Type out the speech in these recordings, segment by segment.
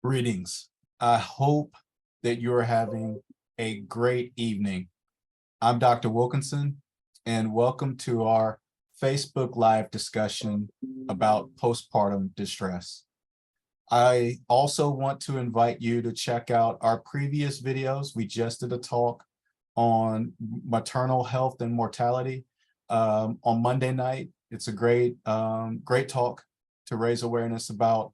Greetings. I hope that you're having a great evening. I'm Dr. Wilkinson, and welcome to our Facebook Live discussion about postpartum distress. I also want to invite you to check out our previous videos. We just did a talk on maternal health and mortality on Monday night. It's a great talk to raise awareness about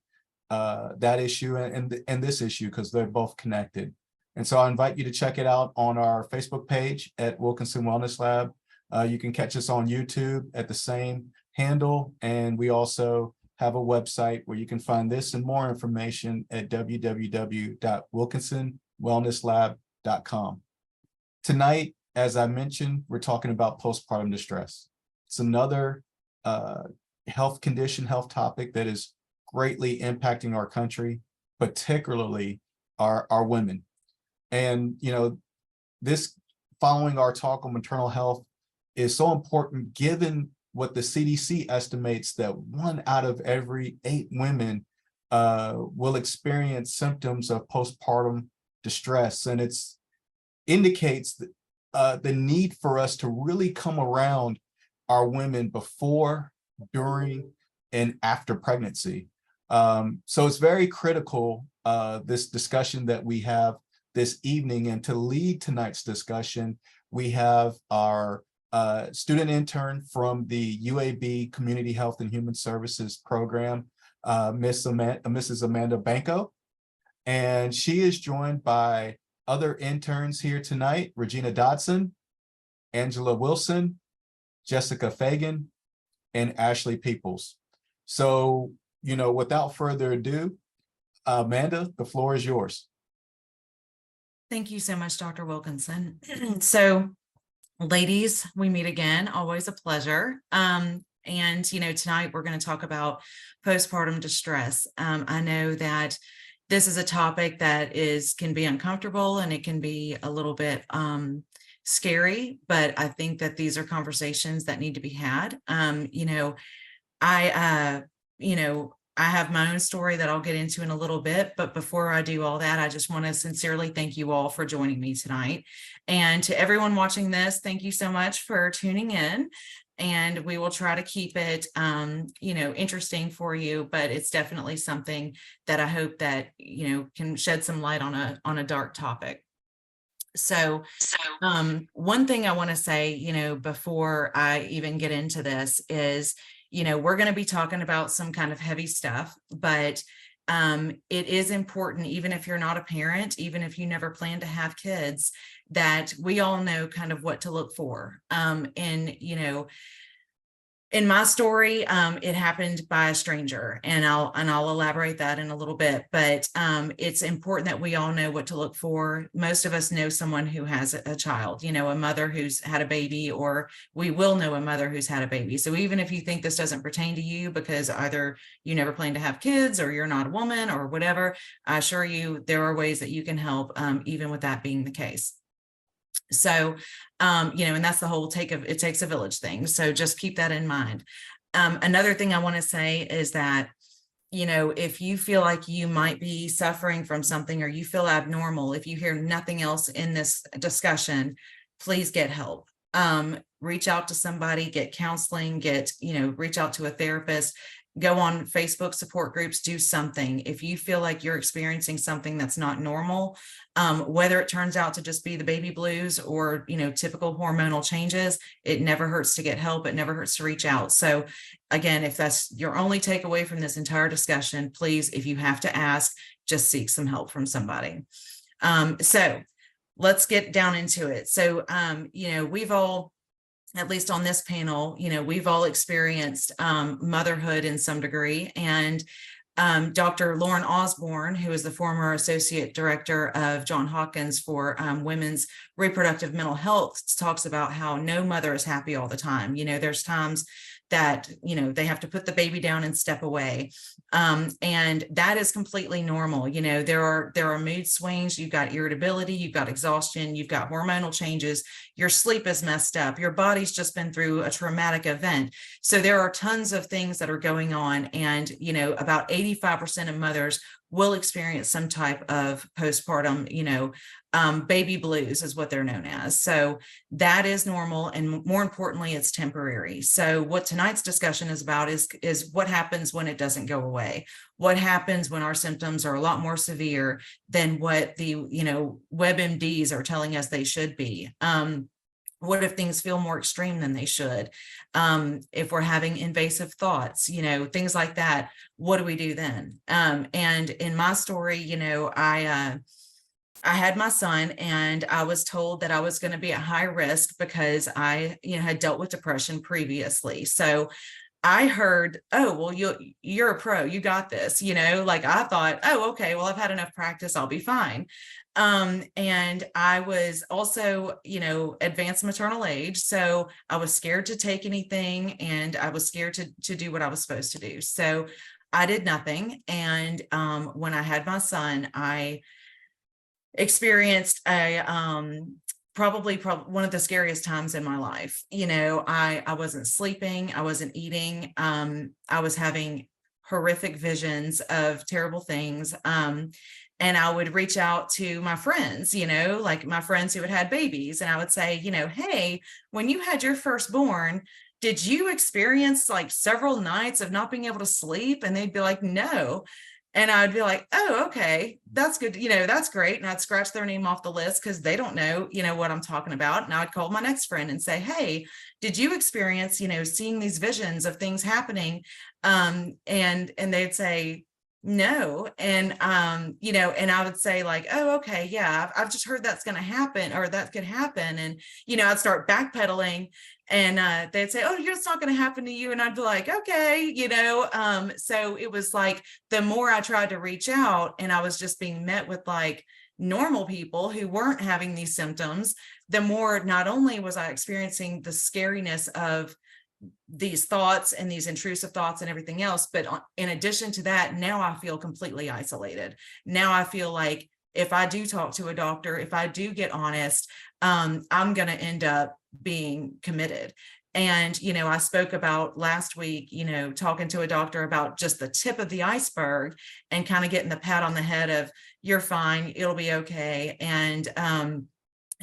that issue and this issue, because they're both connected. And so I invite you to check it out on our Facebook page at Wilkinson Wellness Lab. You can catch us on YouTube at the same handle. And we also have a website where you can find this and more information at www.wilkinsonwellnesslab.com. Tonight, as I mentioned, we're talking about postpartum distress. It's another health condition, health topic that is greatly impacting our country, particularly our women. And, this following our talk on maternal health is so important, given what the CDC estimates that 1 out of every 8 women will experience symptoms of postpartum distress. And it indicates the need for us to really come around our women before, during, and after pregnancy. So it's very critical, this discussion that we have this evening. And to lead tonight's discussion, we have our student intern from the UAB Community Health and Human Services Program, Mrs. Amanda Banco. And she is joined by other interns here tonight: Regina Dodson, Angela Wilson, Jessica Fagan, and Ashley Peoples. So, without further ado, Amanda, the floor is yours. Thank you so much, Dr. Wilkinson. So, ladies, we meet again. Always a pleasure. And tonight we're going to talk about postpartum distress. I know that this is a topic that can be uncomfortable, and it can be a little bit scary, but I think that these are conversations that need to be had. I have my own story that I'll get into in a little bit, but before I do all that, I just want to sincerely thank you all for joining me tonight. And to everyone watching this, thank you so much for tuning in. And we will try to keep it, interesting for you, but it's definitely something that I hope that, can shed some light on a dark topic. So one thing I want to say, before I even get into this is, we're going to be talking about some kind of heavy stuff, but it is important, even if you're not a parent, even if you never plan to have kids, that we all know kind of what to look for. In my story, it happened by a stranger, and I'll elaborate that in a little bit, but it's important that we all know what to look for. Most of us know someone who has a child, a mother who's had a baby, or we will know a mother who's had a baby. So even if you think this doesn't pertain to you because either you never plan to have kids or you're not a woman or whatever, I assure you there are ways that you can help, even with that being the case. So, and that's the whole it takes a village thing. So just keep that in mind. Another thing I want to say is that, if you feel like you might be suffering from something, or you feel abnormal, if you hear nothing else in this discussion, please get help. Reach out to somebody, get counseling, reach out to a therapist, go on Facebook support groups, do something. If you feel like you're experiencing something that's not normal, whether it turns out to just be the baby blues or, typical hormonal changes, it never hurts to get help. It never hurts to reach out. So again, if that's your only takeaway from this entire discussion, please, if you have to ask, just seek some help from somebody. So let's get down into it. So, we've all, at least on this panel, we've all experienced motherhood in some degree. And Dr. Lauren Osborne, who is the former Associate Director of Johns Hopkins for Women's Reproductive Mental Health, talks about how no mother is happy all the time. There's times that, they have to put the baby down and step away. And that is completely normal. There are mood swings, you've got irritability, you've got exhaustion, you've got hormonal changes, your sleep is messed up, your body's just been through a traumatic event. So there are tons of things that are going on. And, about 85% of mothers will experience some type of postpartum, baby blues is what they're known as. So that is normal. And more importantly, it's temporary. So what tonight's discussion is about is what happens when it doesn't go away. What happens when our symptoms are a lot more severe than what the, WebMDs are telling us they should be. What if things feel more extreme than they should? If we're having invasive thoughts, things like that, what do we do then? And in my story, I had my son, and I was told that I was going to be at high risk because I, had dealt with depression previously. So I heard, oh, well, you're a pro, you got this, like I thought, oh, okay, well, I've had enough practice, I'll be fine. And I was also, advanced maternal age. So I was scared to take anything, and I was scared to do what I was supposed to do. So I did nothing. And when I had my son, I experienced a probably one of the scariest times in my life. I wasn't sleeping, I wasn't eating, I was having horrific visions of terrible things. And I would reach out to my friends, like my friends who had babies, and I would say, hey, when you had your firstborn, did you experience like several nights of not being able to sleep? And they'd be like, no. And I'd be like, oh, okay, that's good. That's great. And I'd scratch their name off the list because they don't know, what I'm talking about. And I'd call my next friend and say, hey, did you experience, seeing these visions of things happening? And they'd say, no. And, and I would say like, oh, okay, yeah, I've just heard that's going to happen, or that could happen. And, I'd start backpedaling, and they'd say, oh, it's not going to happen to you. And I'd be like, okay, so it was like, the more I tried to reach out, and I was just being met with like normal people who weren't having these symptoms, the more not only was I experiencing the scariness of these thoughts and these intrusive thoughts and everything else, but in addition to that, now I feel completely isolated. Now I feel like if I do talk to a doctor, if I do get honest, I'm going to end up being committed. And, I spoke about last week, talking to a doctor about just the tip of the iceberg and kind of getting the pat on the head of, you're fine, it'll be okay. And,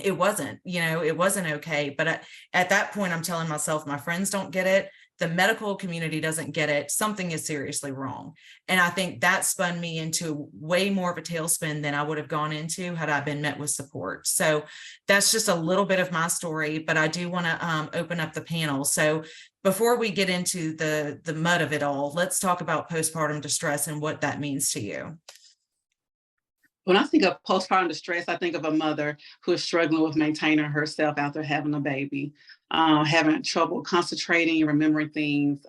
it wasn't, it wasn't okay. But at that point, I'm telling myself, my friends don't get it. The medical community doesn't get it. Something is seriously wrong. And I think that spun me into way more of a tailspin than I would have gone into had I been met with support. So that's just a little bit of my story, but I do want to open up the panel. So before we get into the mud of it all, let's talk about postpartum distress and what that means to you. When I think of postpartum distress, I think of a mother who is struggling with maintaining herself after having a baby, having trouble concentrating, remembering things,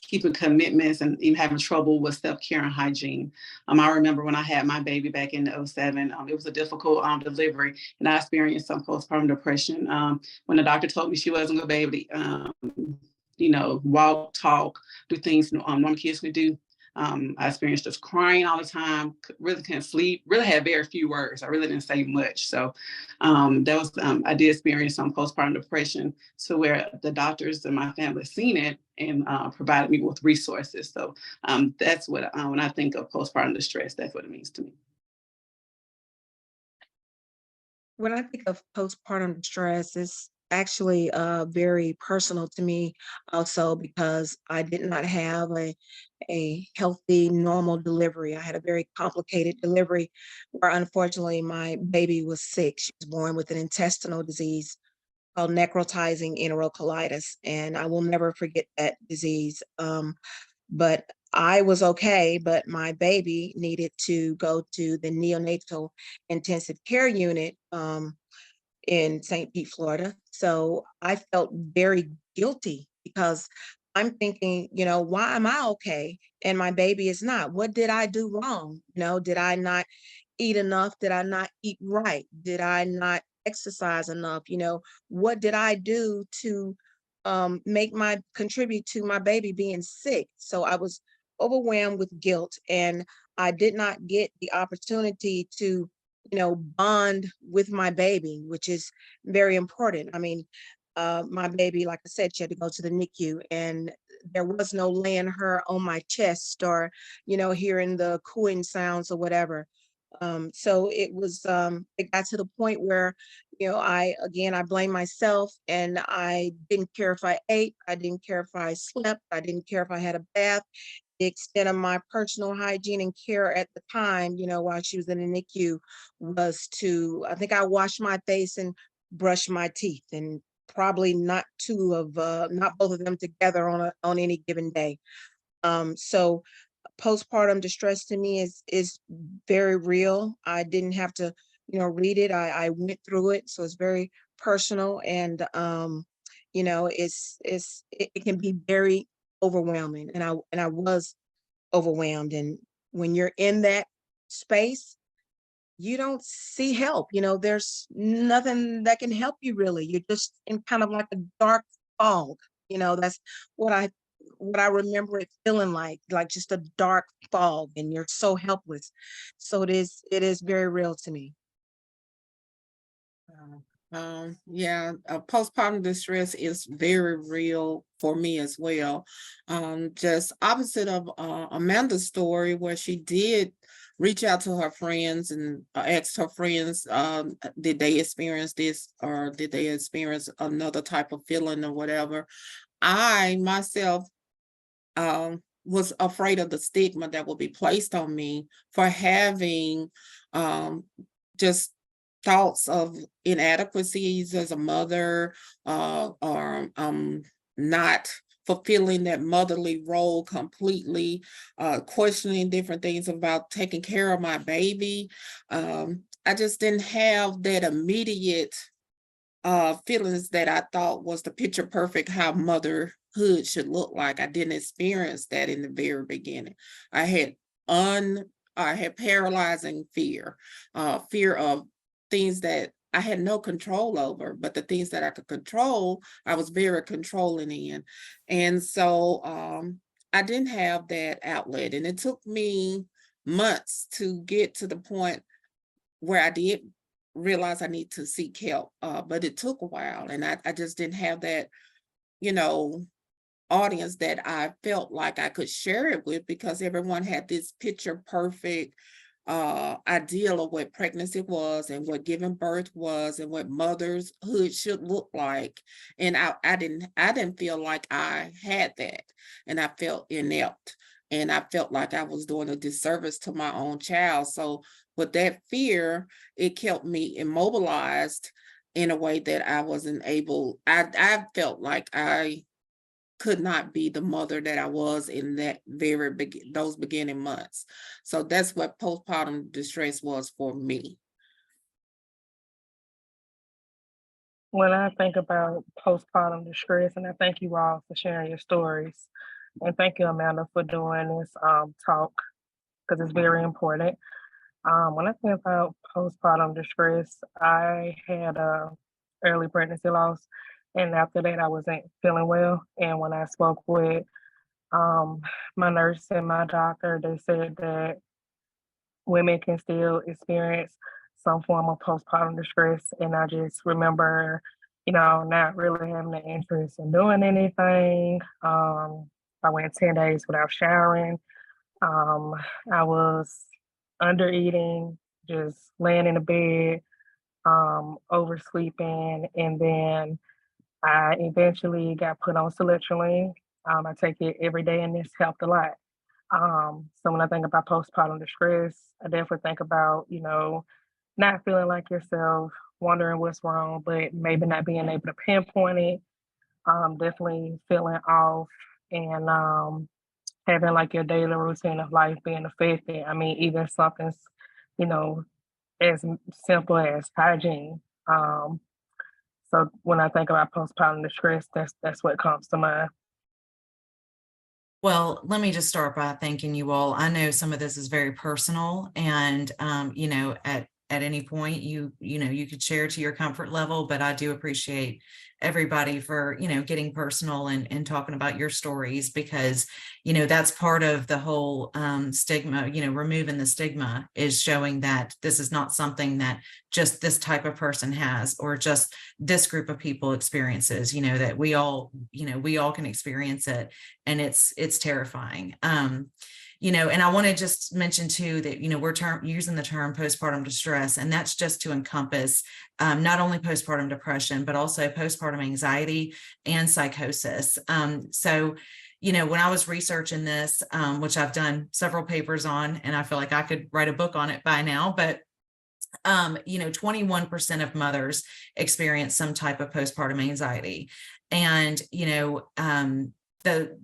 keeping commitments, and even having trouble with self-care and hygiene. I remember when I had my baby back in 2007, it was a difficult delivery, and I experienced some postpartum depression. When the doctor told me she wasn't going to be able to, walk, talk, do things normal kids would do. I experienced just crying all the time, really couldn't sleep, really had very few words. I really didn't say much. So I did experience some postpartum depression, to where the doctors and my family seen it and provided me with resources. So that's what, when I think of postpartum distress, that's what it means to me. When I think of postpartum distress, it's actually very personal to me also, because I did not have a healthy, normal delivery. I had a very complicated delivery where unfortunately my baby was sick. She was born with an intestinal disease called necrotizing enterocolitis, and I will never forget that disease. But I was okay, but my baby needed to go to the neonatal intensive care unit in St. Pete, Florida. So I felt very guilty because I'm thinking, why am I okay and my baby is not? What did I do wrong? Did I not eat enough? Did I not eat right? Did I not exercise enough? What did I do to contribute to my baby being sick? So I was overwhelmed with guilt, and I did not get the opportunity to bond with my baby, which is very important. I mean, my baby, like I said, she had to go to the NICU, and there was no laying her on my chest or, hearing the cooing sounds or whatever. So it got to the point where, I blame myself, and I didn't care if I ate, I didn't care if I slept, I didn't care if I had a bath. The extent of my personal hygiene and care at the time, while she was in the NICU, was I think I washed my face and brushed my teeth, and probably not both of them together on any given day. So postpartum distress to me is very real. I didn't have to, read it. I went through it, so it's very personal, and it can be very overwhelming, and I was overwhelmed. And when you're in that space, you don't see help. There's nothing that can help you really. You're just in kind of like a dark fog. That's what I remember it feeling like just a dark fog, and you're so helpless. So it is very real to me. Yeah, postpartum distress is very real for me as well. Just opposite of Amanda's story, where she did reach out to her friends and asked her friends, did they experience this, or did they experience another type of feeling or whatever. I myself was afraid of the stigma that would be placed on me for having just thoughts of inadequacies as a mother, or not fulfilling that motherly role completely, questioning different things about taking care of my baby. I just didn't have that immediate feelings that I thought was the picture perfect how motherhood should look like. I didn't experience that in the very beginning. I had paralyzing fear, fear of things that I had no control over, but the things that I could control, I was very controlling in. And so I didn't have that outlet. And it took me months to get to the point where I did realize I need to seek help. But it took a while, and I just didn't have that, audience that I felt like I could share it with, because everyone had this picture perfect ideal of what pregnancy was and what giving birth was and what motherhood should look like. And I didn't feel like I had that, and I felt inept, and I felt like I was doing a disservice to my own child. So with that fear, it kept me immobilized in a way that I wasn't able. I felt like I could not be the mother that I was in that those beginning months. So that's what postpartum distress was for me. When I think about postpartum distress, and I thank you all for sharing your stories, and thank you, Amanda, for doing this talk, because it's very important. When I think about postpartum distress, I had a early pregnancy loss, and after that, I wasn't feeling well. And when I spoke with my nurse and my doctor, they said that women can still experience some form of postpartum distress. And I just remember, not really having an interest in doing anything. I went 10 days without showering. I was under eating, just laying in the bed, oversleeping, and then I eventually got put on sertraline. I take it every day, and it's helped a lot. So when I think about postpartum distress, I definitely think about, not feeling like yourself, wondering what's wrong, but maybe not being able to pinpoint it. Definitely feeling off, and having like your daily routine of life being affected. I mean, even something, you know, as simple as hygiene. So when I think about postpartum distress, that's what comes to mind. Well, let me just start by thanking you all. I know some of this is very personal, and at any point you could share to your comfort level, but I do appreciate everybody for, getting personal and talking about your stories, because, that's part of the whole stigma, removing the stigma is showing that this is not something that just this type of person has, or just this group of people experiences, that we all can experience it. And it's terrifying. And I want to just mention too that, we're using the term postpartum distress, and that's just to encompass not only postpartum depression, but also postpartum anxiety and psychosis. So, when I was researching this, which I've done several papers on, and I feel like I could write a book on it by now, but 21% of mothers experience some type of postpartum anxiety. And, the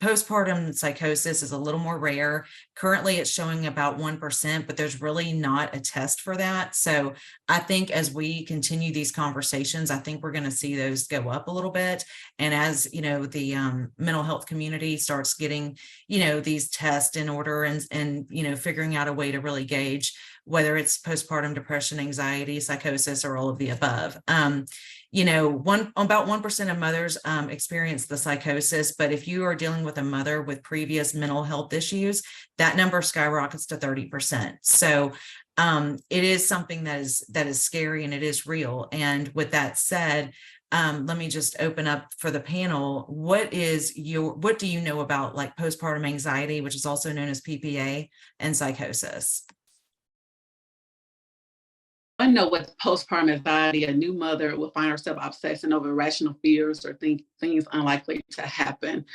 postpartum psychosis is a little more rare. Currently, it's showing about 1%, but there's really not a test for that. So I think as we continue these conversations, I think we're going to see those go up a little bit. And as, the mental health community starts getting, these tests in order and, figuring out a way to really gauge whether it's postpartum depression, anxiety, psychosis, or all of the above. About 1% of mothers experience the psychosis, but if you are dealing with a mother with previous mental health issues, that number skyrockets to 30%. So it is something that is scary, and it is real. And with that said, let me just open up for the panel. What do you know about like postpartum anxiety, which is also known as PPA, and psychosis? I know with postpartum anxiety, a new mother will find herself obsessing over irrational fears or things unlikely to happen.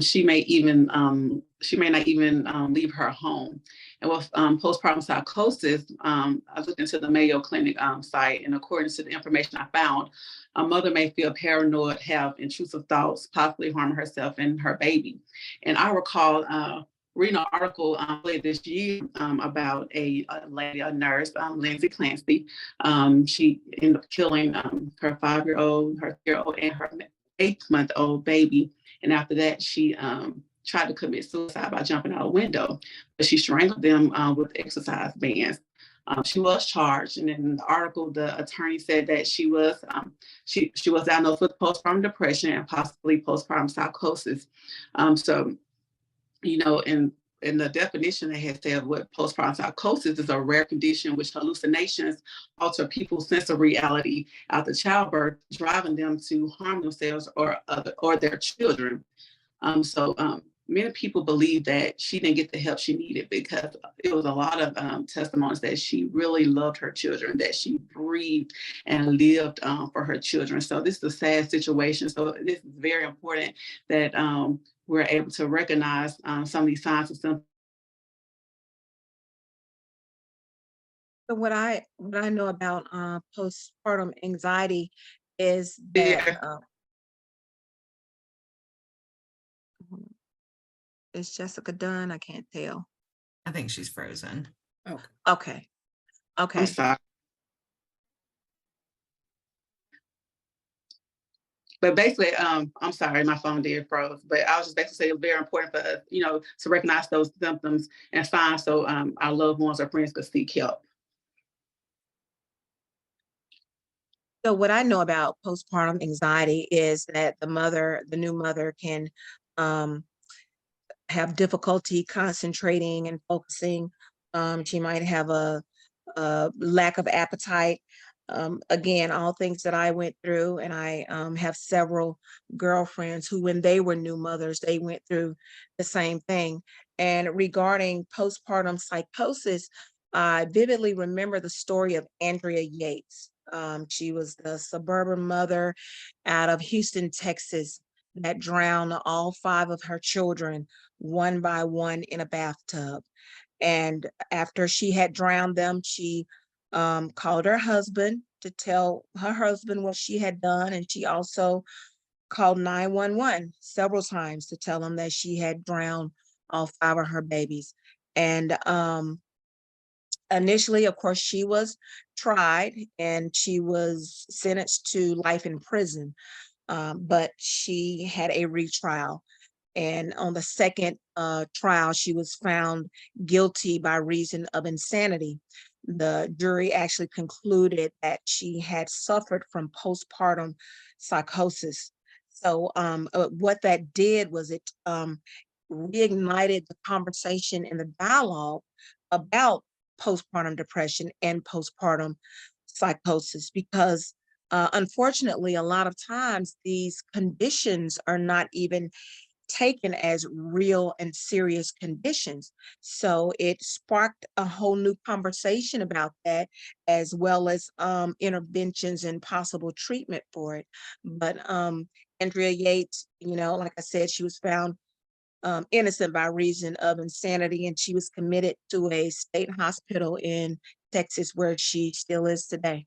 She may not even leave her home. And with postpartum psychosis, I looked into the Mayo Clinic site, and according to the information I found, a mother may feel paranoid, have intrusive thoughts, possibly harm herself and her baby. And I recall reading an article late this year about a lady, a nurse, Lindsay Clancy. She ended up killing her 5-year-old, her 3-year-old, and her 8-month-old baby. And after that, she tried to commit suicide by jumping out a window, but she strangled them with exercise bands. She was charged, and in the article, the attorney said that she was diagnosed with postpartum depression and possibly postpartum psychosis. In the definition, they had said what postpartum psychosis is a rare condition which hallucinations alter people's sense of reality after childbirth, driving them to harm themselves or their children. Many people believe that she didn't get the help she needed because it was a lot of testimonies that she really loved her children, that she breathed and lived for her children. So this is a sad situation. So this is very important that we're able to recognize some of these signs and symptoms. So what I know about postpartum anxiety is that is Jessica done? I can't tell. I think she's frozen. Okay. I'm sorry. But basically, I'm sorry, my phone did froze. But I was just basically saying it's very important for us, to recognize those symptoms and signs so our loved ones or friends could seek help. So what I know about postpartum anxiety is that the new mother can have difficulty concentrating and focusing. She might have a lack of appetite. Again, all things that I went through, and I have several girlfriends who, when they were new mothers, they went through the same thing. And regarding postpartum psychosis, I vividly remember the story of Andrea Yates. She was the suburban mother out of Houston, Texas, that drowned all 5 of her children one by one in a bathtub. And after she had drowned them, she called her husband to tell her husband what she had done. And she also called 911 several times to tell him that she had drowned all 5 of her babies. And initially, of course, she was tried and she was sentenced to life in prison. But she had a retrial. And on the second trial, she was found guilty by reason of insanity. the jury actually concluded that she had suffered from postpartum psychosis. So what that did was it reignited the conversation and the dialogue about postpartum depression and postpartum psychosis, because unfortunately, a lot of times these conditions are not even taken as real and serious conditions. So it sparked a whole new conversation about that, as well as interventions and possible treatment for it. But Andrea Yates, like I said, she was found innocent by reason of insanity, and she was committed to a state hospital in Texas, where she still is today.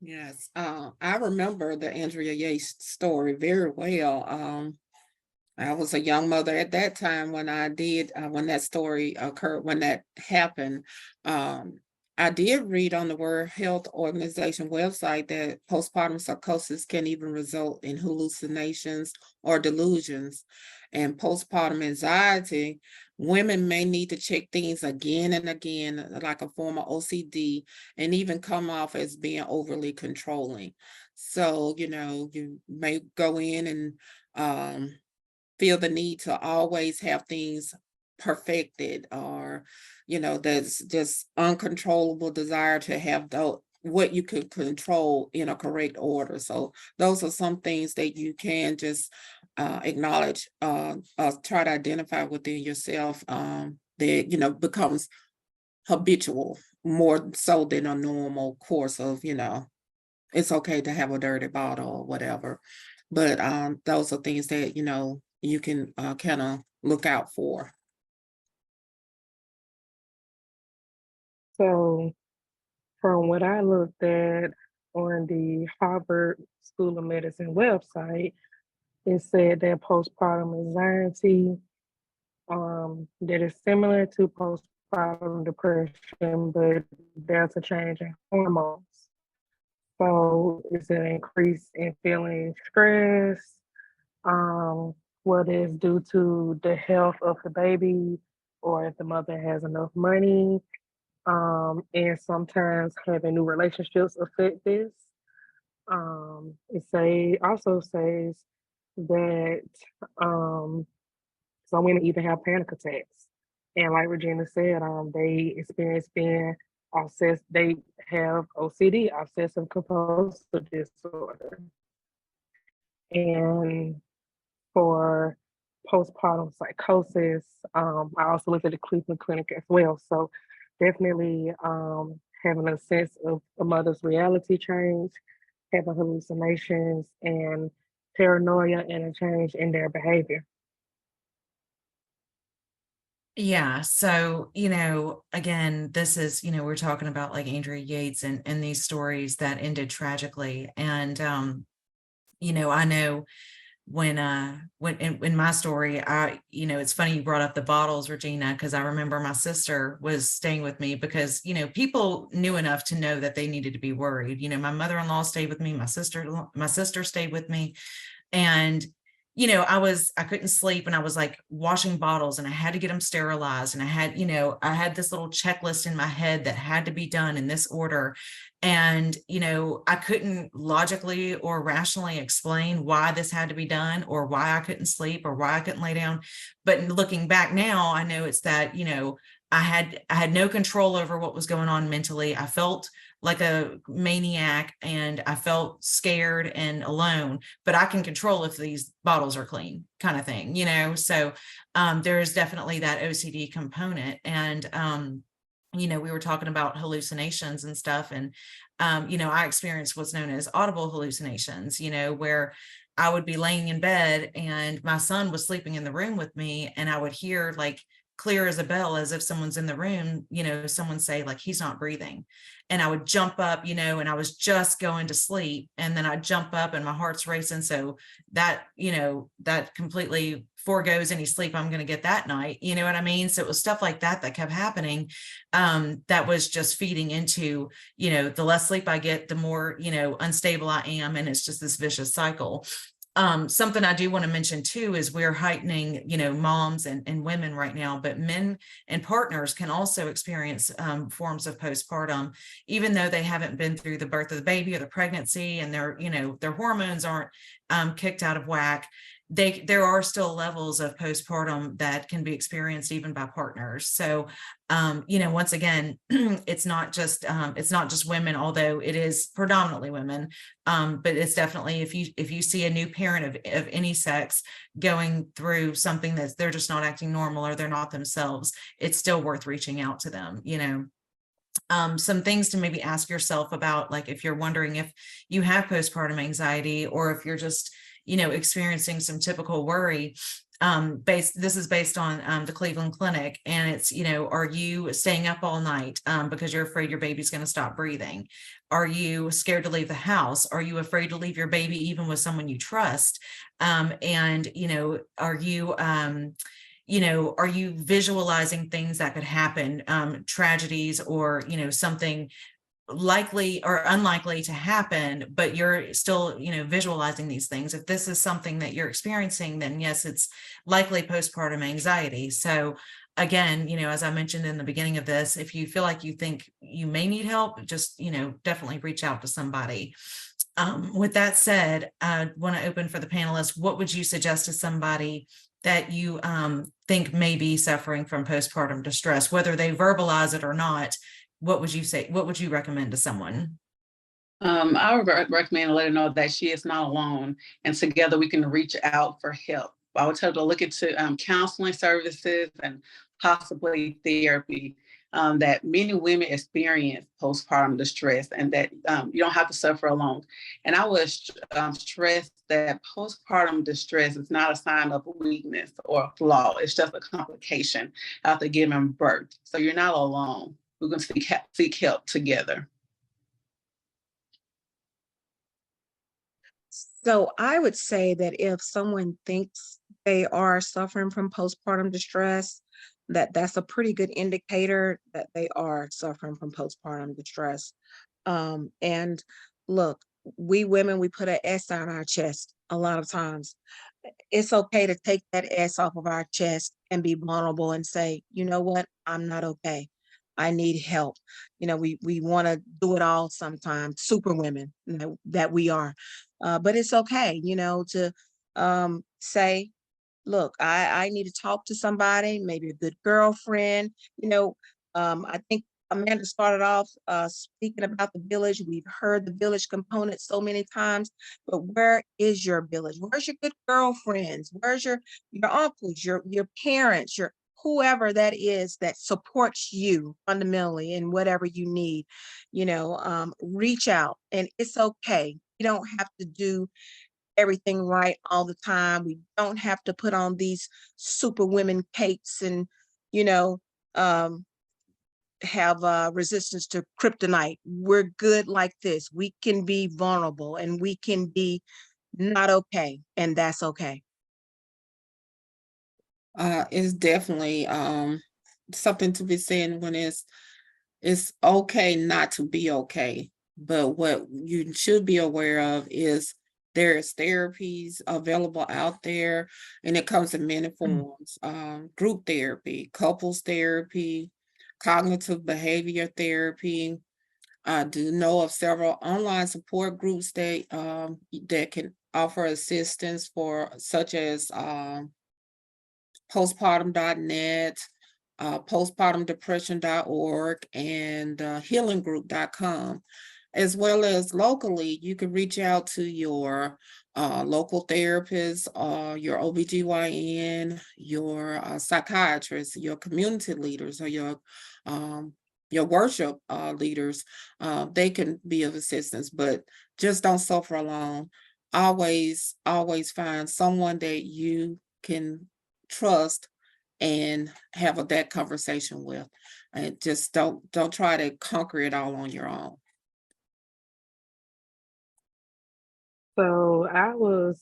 Yes, I remember the Andrea Yates story very well. I was a young mother at that time when when that story occurred, when that happened. I did read on the World Health Organization website that postpartum psychosis can even result in hallucinations or delusions. And postpartum anxiety, women may need to check things again and again, like a form of OCD, and even come off as being overly controlling. So, you may go in and feel the need to always have things perfected, or there's just uncontrollable desire to have what you could control in a correct order. So those are some things that you can just acknowledge, try to identify within yourself, that becomes habitual, more so than a normal course of, it's okay to have a dirty bottle or whatever. But those are things that you can kind of look out for. So from what I looked at on the Harvard School of Medicine website, it said that postpartum anxiety, that is similar to postpartum depression, but there's a change in hormones. So it's an increase in feeling stress, whether it's due to the health of the baby or if the mother has enough money, and sometimes having new relationships affect this. Also says that some women even have panic attacks. And like Regina said, they experience being obsessed, they have OCD, obsessive compulsive disorder. And for postpartum psychosis, I also looked at the Cleveland Clinic as well. So definitely having a sense of a mother's reality change, having hallucinations and paranoia, and a change in their behavior. Yeah. So, again, this is, we're talking about like Andrea Yates and these stories that ended tragically. And, I know when in my story, it's funny you brought up the bottles, Regina, because I remember my sister was staying with me because, people knew enough to know that they needed to be worried. My mother-in-law stayed with me, my sister stayed with me. And I couldn't sleep, and I was like washing bottles, and I had to get them sterilized. And I had this little checklist in my head that had to be done in this order. And, I couldn't logically or rationally explain why this had to be done, or why I couldn't sleep, or why I couldn't lay down. But looking back now, I know it's that, I had no control over what was going on mentally. I felt like a maniac, and I felt scared and alone, but I can control if these bottles are clean, kind of thing, So there is definitely that OCD component. And we were talking about hallucinations and stuff. And I experienced what's known as audible hallucinations, where I would be laying in bed and my son was sleeping in the room with me, and I would hear like clear as a bell, as if someone's in the room, someone say like, he's not breathing. And I would jump up, and I was just going to sleep. And then I'd jump up and my heart's racing. So that, that completely foregoes any sleep I'm going to get that night. You know what I mean? So it was stuff like that that kept happening. That was just feeding into, the less sleep I get, the more, unstable I am. And it's just this vicious cycle. Something I do want to mention too is we're heightening, moms and women right now, but men and partners can also experience forms of postpartum, even though they haven't been through the birth of the baby or the pregnancy, and their hormones aren't kicked out of whack. There are still levels of postpartum that can be experienced even by partners. So, once again, it's not just women, although it is predominantly women. But it's definitely, if you see a new parent of any sex going through something that they're just not acting normal or they're not themselves, it's still worth reaching out to them. Some things to maybe ask yourself about, like if you're wondering if you have postpartum anxiety, or if you're just experiencing some typical worry. This is based on the Cleveland Clinic, and it's, are you staying up all night because you're afraid your baby's going to stop breathing? Are you scared to leave the house? Are you afraid to leave your baby even with someone you trust? And are you visualizing things that could happen, tragedies, or something likely or unlikely to happen, but you're still visualizing these things? If this is something that you're experiencing, then yes, it's likely postpartum anxiety. So again, as I mentioned in the beginning of this, if you feel like you think you may need help, just definitely reach out to somebody. With that said, I want to open for the panelists. What would you suggest to somebody that you think may be suffering from postpartum distress, whether they verbalize it or not? What would you say? What would you recommend to someone? I would recommend letting her know that she is not alone, and together we can reach out for help. I would tell her to look into counseling services and possibly therapy. That many women experience postpartum distress, and that you don't have to suffer alone. And I would stress that postpartum distress is not a sign of weakness or a flaw. It's just a complication after giving birth. So you're not alone. We're going to seek help together. So I would say that if someone thinks they are suffering from postpartum distress, that's a pretty good indicator that they are suffering from postpartum distress. And look, we women, we put an S on our chest a lot of times. It's okay to take that S off of our chest and be vulnerable and say, you know what, I'm not okay. I need help. We want to do it all sometimes, super women that we are. But it's okay, to say, look, I need to talk to somebody, maybe a good girlfriend. I think Amanda started off speaking about the village. We've heard the village component so many times, but where is your village? Where's your good girlfriends? Where's your uncles, your parents, your whoever that is that supports you fundamentally in whatever you need? Reach out, and it's okay. You don't have to do everything right all the time. We don't have to put on these super women capes and, um, have resistance to kryptonite. We're good like this. We can be vulnerable and we can be not okay, and that's okay. It's definitely something to be said when it's okay not to be okay. But what you should be aware of is there's therapies available out there, and it comes in many forms: group therapy, couples therapy, cognitive behavior therapy. I do know of several online support groups that can offer assistance for, such as postpartum.net, postpartumdepression.org, and healinggroup.com. As well as locally, you can reach out to your local therapist, your OBGYN, your psychiatrist, your community leaders, or your worship leaders. They can be of assistance, but just don't suffer alone. Always find someone that you can trust and have that conversation with, and just don't try to conquer it all on your own. So I was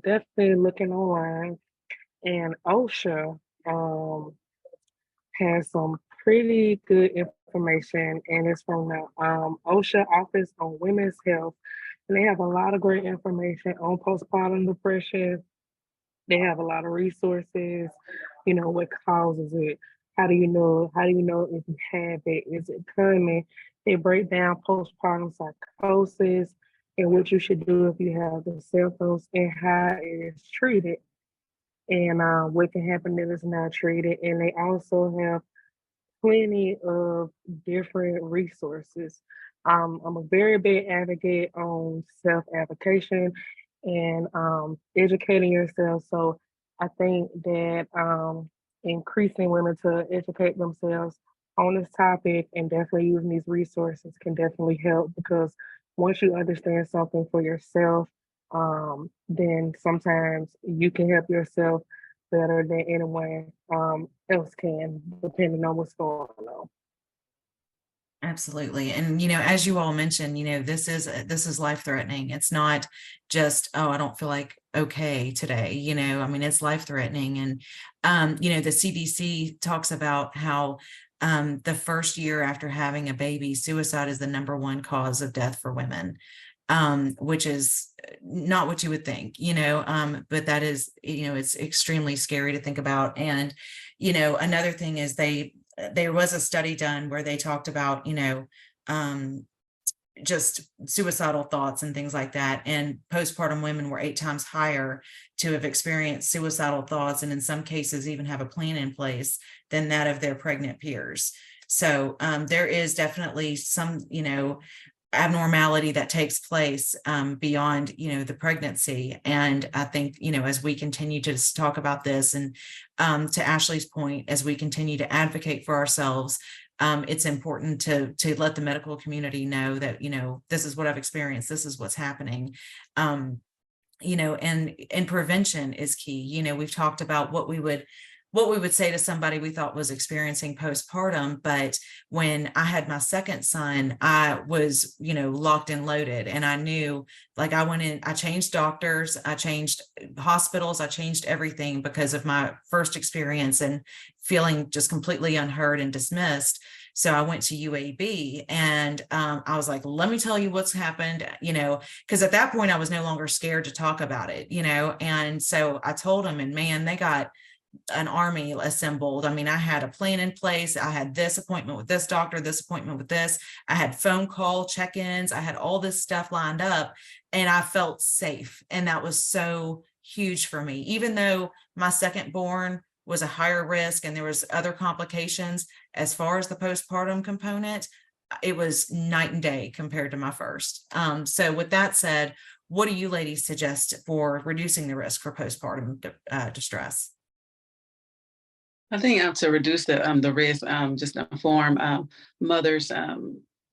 definitely looking online, and OSHA has some pretty good information, and it's from the OSHA Office on Women's Health, And they have a lot of great information on postpartum depression. They have a lot of resources, what causes it. How do you know if you have it? Is it coming? They break down postpartum psychosis and what you should do if you have the symptoms and how it is treated and what can happen if it's not treated. And they also have plenty of different resources. I'm a very big advocate on self-advocation and educating yourself. So I think that increasing women to educate themselves on this topic and definitely using these resources can definitely help because once you understand something for yourself, then sometimes you can help yourself better than anyone else can, depending on what's going on. Absolutely. And, as you all mentioned, this is life threatening. It's not just, oh, I don't feel like okay today. I mean, it's life threatening. And, the CDC talks about how the first year after having a baby, suicide is the #1 cause of death for women, which is not what you would think, but that is, it's extremely scary to think about. And, another thing is there was a study done where they talked about, just suicidal thoughts and things like that. And postpartum women were 8 times higher to have experienced suicidal thoughts, and in some cases even have a plan in place than that of their pregnant peers. So there is definitely some, abnormality that takes place beyond, the pregnancy. And I think, as we continue to talk about this and to Ashley's point, as we continue to advocate for ourselves, it's important to let the medical community know that, this is what I've experienced, this is what's happening. And prevention is key. We've talked about what we would say to somebody we thought was experiencing postpartum. But when I had my second son, I was, locked and loaded. And I knew, like, I went in, I changed doctors, I changed hospitals, I changed everything because of my first experience and feeling just completely unheard and dismissed. So I went to UAB and I was like, let me tell you what's happened, because at that point I was no longer scared to talk about it, and so I told them, and man, they got an army assembled. I mean, I had a plan in place. I had this appointment with this doctor, this appointment with this. I had phone call check-ins. I had all this stuff lined up and I felt safe. And that was so huge for me, even though my second born was a higher risk and there was other complications. As far as the postpartum component, it was night and day compared to my first. So with that said, what do you ladies suggest for reducing the risk for postpartum distress? I think to reduce the risk, just inform mothers,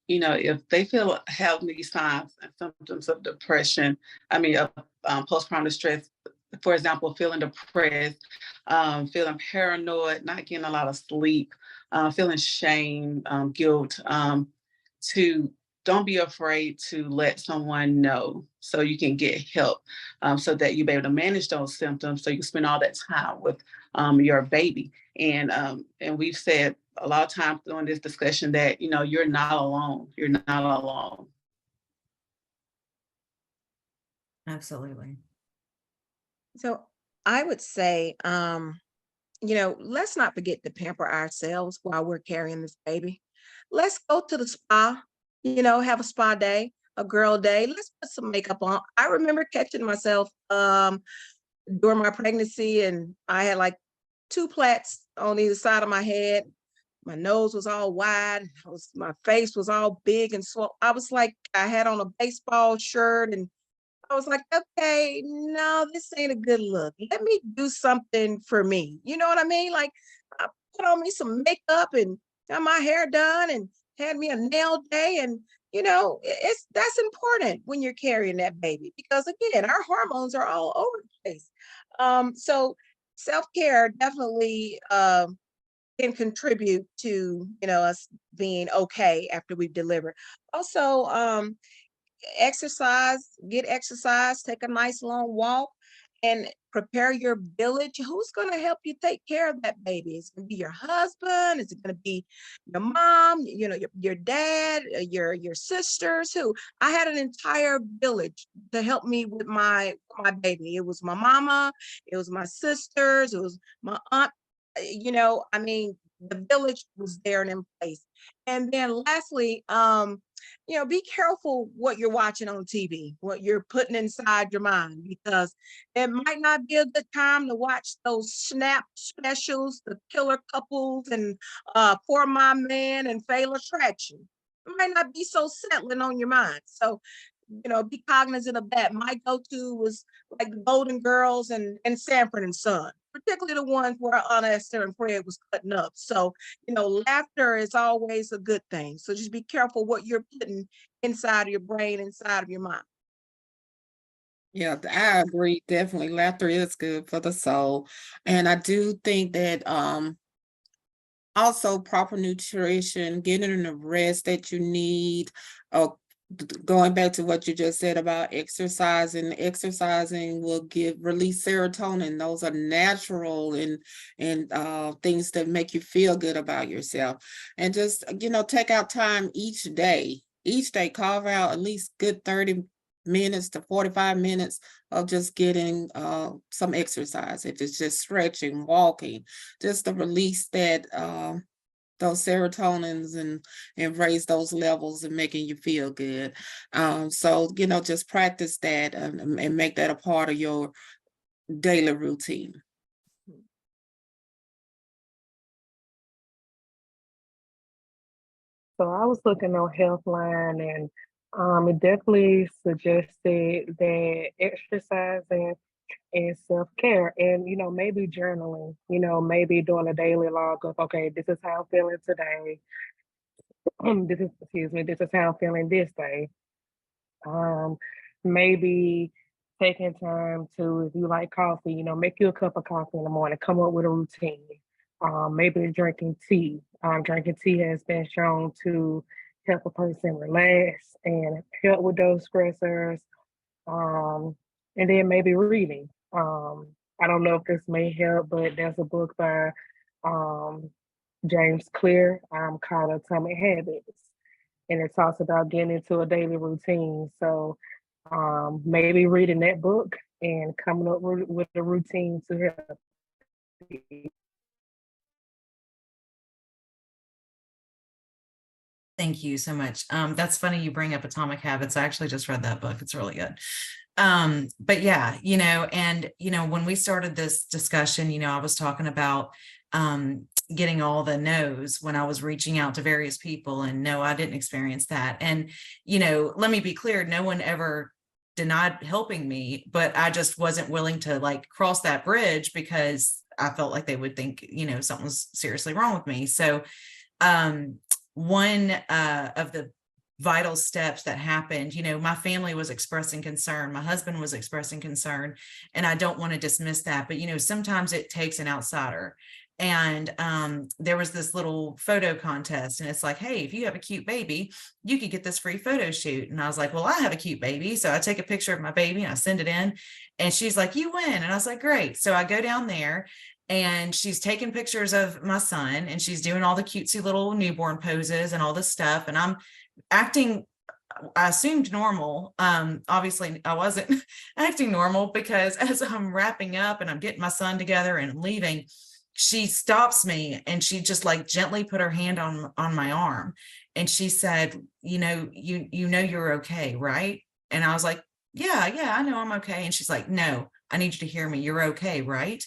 if they have these signs and symptoms of depression, of postpartum distress, for example, feeling depressed, feeling paranoid, not getting a lot of sleep, feeling shame, guilt, to don't be afraid to let someone know so you can get help, so that you'll be able to manage those symptoms so you can spend all that time with your baby. And we've said a lot of times during this discussion that, you're not alone. You're not alone. Absolutely. So I would say, let's not forget to pamper ourselves while we're carrying this baby. Let's go to the spa, have a spa day, a girl day. Let's put some makeup on. I remember catching myself during my pregnancy, and I had like 2 plaits on either side of my head. My nose was all wide. My face was all big and swollen. I was like, I had on a baseball shirt, and I was like, okay, no, this ain't a good look. Let me do something for me. You know what I mean? Like, I put on me some makeup and got my hair done and had me a nail day. And, that's important when you're carrying that baby because, again, our hormones are all over the place. So self-care definitely can contribute to, us being okay after we've delivered. Also, exercise, get exercise, take a nice long walk. and prepare your village. Who's going to help you take care of that baby? It's going to be your husband. Is it going to be your mom? You know, your dad, your sisters. Who? I had an entire village to help me with my baby. It was my mama. It was my sisters. It was my aunt. You know, I mean, the village was there and in place. And then lastly, you know, be careful what you're watching on TV, what you're putting inside your mind, because it might not be a good time to watch those snap specials, the killer couples and Poor My Man and Fatal Attraction. It might not be so settling on your mind. So, you know, be cognizant of that. My go-to was like the Golden Girls and Sanford and Son, particularly the ones where Aunt Esther and Fred was cutting up. So, you know, laughter is always a good thing. So just be careful what you're putting inside of your brain, inside of your mind. Yeah, I agree. Definitely, laughter is good for the soul, and I do think that also proper nutrition, getting the rest that you need. Going back to what you just said about exercising will release serotonin. Those are natural and things that make you feel good about yourself. And just, you know, take out time each day, carve out at least good 30 minutes to 45 minutes of just getting some exercise. If it's just stretching, walking, just to release that those serotonins and raise those levels and making you feel good. So, you know, just practice that and make that a part of your daily routine. So I was looking on Healthline, and it definitely suggested that exercising and self-care, and you know, maybe journaling, you know, maybe doing a daily log of, okay, this is how I'm feeling today. This is how I'm feeling this day. Um, maybe taking time to, if you like coffee, you know, make you a cup of coffee in the morning, come up with a routine. Maybe drinking tea. Drinking tea has been shown to help a person relax and help with those stressors. And then maybe reading. I don't know if this may help, but there's a book by James Clear called Atomic Habits, and it talks about getting into a daily routine. So maybe reading that book and coming up with a routine to help you. Thank you so much. That's funny you bring up Atomic Habits. I actually just read that book. It's really good. But yeah, you know, and, you know, when we started this discussion, you know, I was talking about getting all the no's when I was reaching out to various people, and no, I didn't experience that. And, you know, let me be clear, no one ever denied helping me, but I just wasn't willing to like cross that bridge because I felt like they would think, you know, something was seriously wrong with me. So one of the vital steps that happened, you know, my family was expressing concern, my husband was expressing concern, and I don't want to dismiss that, but you know, sometimes it takes an outsider. And there was this little photo contest, and it's like, hey, if you have a cute baby, you could get this free photo shoot. And I was like, well, I have a cute baby, so I take a picture of my baby and I send it in, and she's like, you win. And I was like, great. So I go down there, and she's taking pictures of my son, and she's doing all the cutesy little newborn poses and all this stuff. And I'm acting, I assumed normal. Obviously I wasn't acting normal, because as I'm wrapping up and I'm getting my son together and I'm leaving, she stops me and she just like gently put her hand on my arm. And she said, you know, you know, you're okay, right? And I was like, yeah, I know I'm okay. And she's like, no, I need you to hear me. You're okay, right?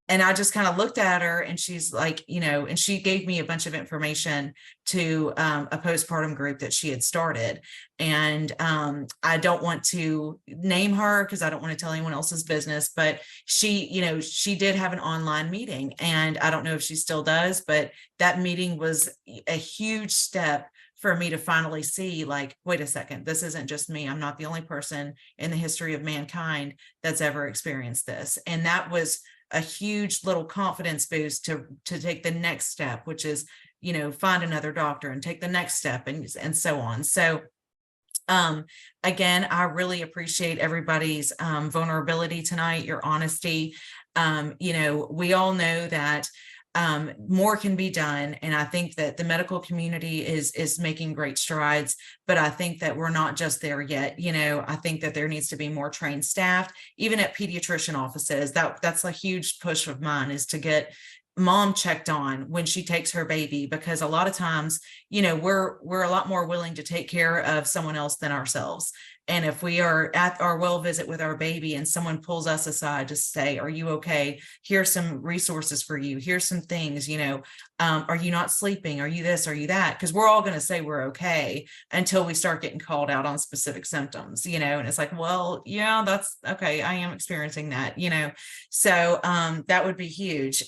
And I just kind of looked at her, and she's like, you know, and she gave me a bunch of information to a postpartum group that she had started. And I don't want to name her because I don't want to tell anyone else's business, but she, you know, she did have an online meeting, and I don't know if she still does, but that meeting was a huge step for me to finally see, like, wait a second, this isn't just me. I'm not the only person in the history of mankind that's ever experienced this. And that was a huge little confidence boost to take the next step, which is, you know, find another doctor and take the next step, and so on. So Again, I really appreciate everybody's vulnerability tonight, your honesty. We all know that more can be done, and I think that the medical community is making great strides, but I think that we're not just there yet. I think that there needs to be more trained staff, even at pediatrician offices. That's a huge push of mine, is to get mom checked on when she takes her baby, because a lot of times, we're a lot more willing to take care of someone else than ourselves. And if we are at our well visit with our baby and someone pulls us aside to say, are you okay? Here's some resources for you. Here's some things, are you not sleeping? Are you this? Are you that? Because we're all going to say we're okay until we start getting called out on specific symptoms, and it's like, well, yeah, that's okay. I am experiencing that, so that would be huge.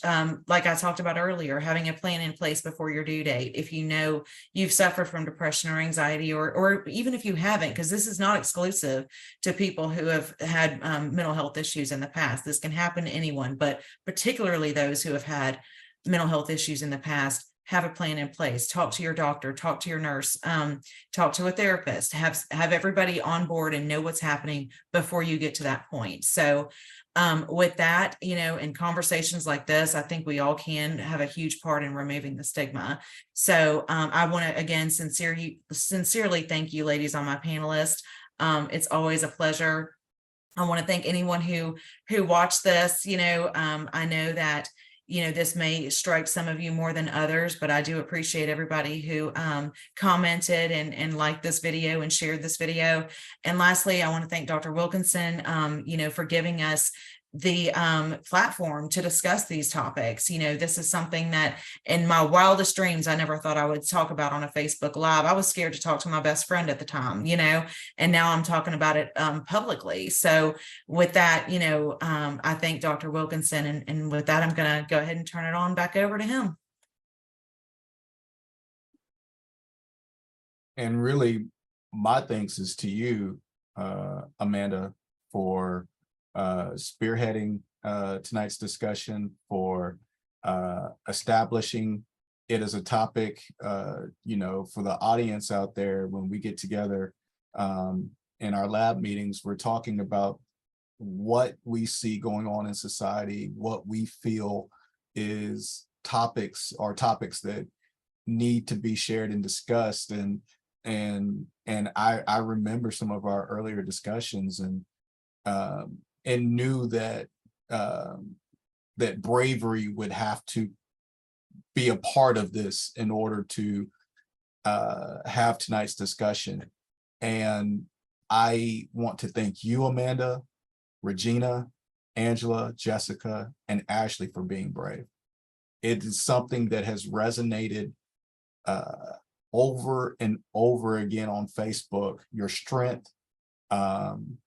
Like I talked about earlier, having a plan in place before your due date. If you've suffered from depression or anxiety, or even if you haven't, because this is not exclusive to people who have had mental health issues in the past. This can happen to anyone, but particularly those who have had mental health issues in the past. Have a plan in place. Talk to your doctor, talk to your nurse, talk to a therapist, have everybody on board and know what's happening before you get to that point. So with that, in conversations like this, I think we all can have a huge part in removing the stigma. So I want to again sincerely thank you, ladies, on my panelist. It's always a pleasure. I want to thank anyone who watched this. I know that this may strike some of you more than others, but I do appreciate everybody who commented and liked this video and shared this video. And lastly, I want to thank Dr. Wilkinson, for giving us the platform to discuss these topics. This is something that in my wildest dreams, I never thought I would talk about on a Facebook Live. I was scared to talk to my best friend at the time, and now I'm talking about it publicly. So with that, I thank Dr. Wilkinson, and with that, I'm going to go ahead and turn it on back over to him. And really, my thanks is to you, Amanda, for spearheading tonight's discussion, for establishing it as a topic, for the audience out there. When we get together in our lab meetings, we're talking about what we see going on in society, what we feel is topics that need to be shared and discussed. And I remember some of our earlier discussions, and knew that that bravery would have to be a part of this in order to have tonight's discussion. And I want to thank you, Amanda, Regina, Angela, Jessica, and Ashley for being brave. It is something that has resonated over and over again on Facebook. Your strength,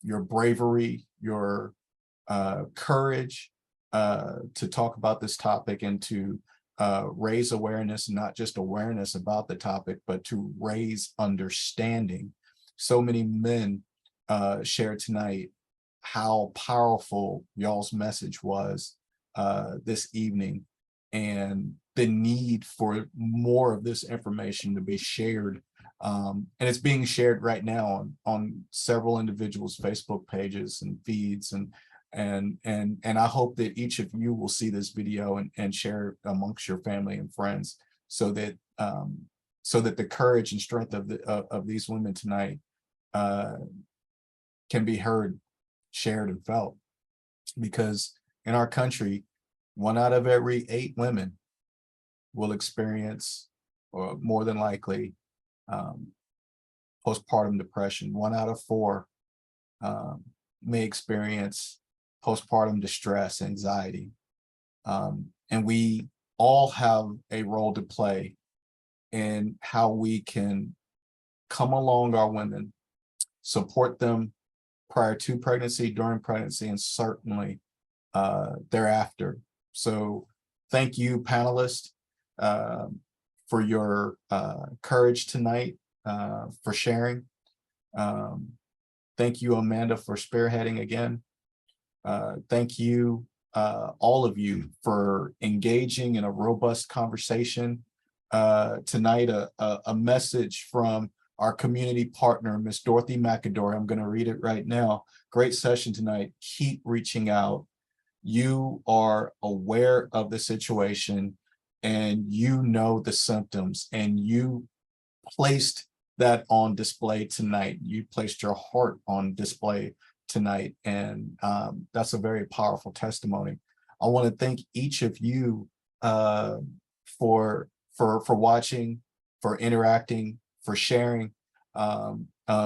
your bravery, your courage to talk about this topic and to raise awareness, not just awareness about the topic, but to raise understanding. So many men shared tonight how powerful y'all's message was this evening, and the need for more of this information to be shared. And it's being shared right now on several individuals' Facebook pages and feeds, and I hope that each of you will see this video and share it amongst your family and friends, so that the courage and strength of these women tonight can be heard, shared, and felt. Because in our country, 1 out of every 8 women will experience, or more than likely, postpartum depression. 1 out of 4 may experience postpartum distress, anxiety. And we all have a role to play in how we can come along our women, support them prior to pregnancy, during pregnancy, and certainly thereafter. So thank you, panelists, for your courage tonight, for sharing. Thank you, Amanda, for spearheading again. Thank you, all of you, for engaging in a robust conversation tonight, a message from our community partner, Miss Dorothy McAdory. I'm going to read it right now. Great session tonight. Keep reaching out. You are aware of the situation and you know the symptoms, and you placed that on display tonight. You placed your heart on display tonight, and that's a very powerful testimony. I want to thank each of you for watching, for interacting, for sharing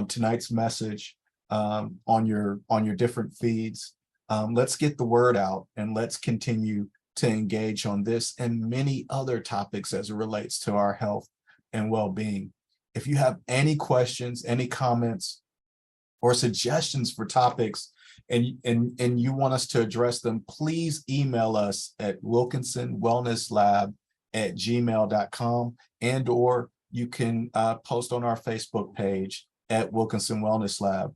tonight's message on your different feeds. Let's get the word out, and let's continue to engage on this and many other topics as it relates to our health and well-being. If you have any questions, any comments, or suggestions for topics, and you want us to address them, please email us at wilkinsonwellnesslab@gmail.com, and or you can post on our Facebook page at Wilkinson Wellness Lab.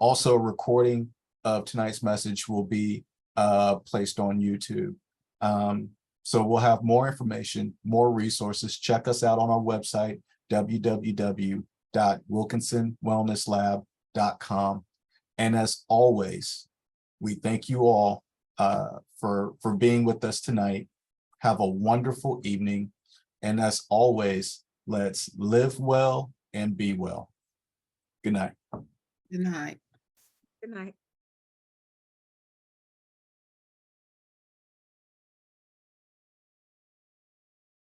Also, a recording of tonight's message will be placed on YouTube. So we'll have more information, more resources. Check us out on our website, www.wilkinsonwellnesslab.com. And as always, we thank you all for being with us tonight. Have a wonderful evening. And as always, let's live well and be well. Good night. Good night. Good night.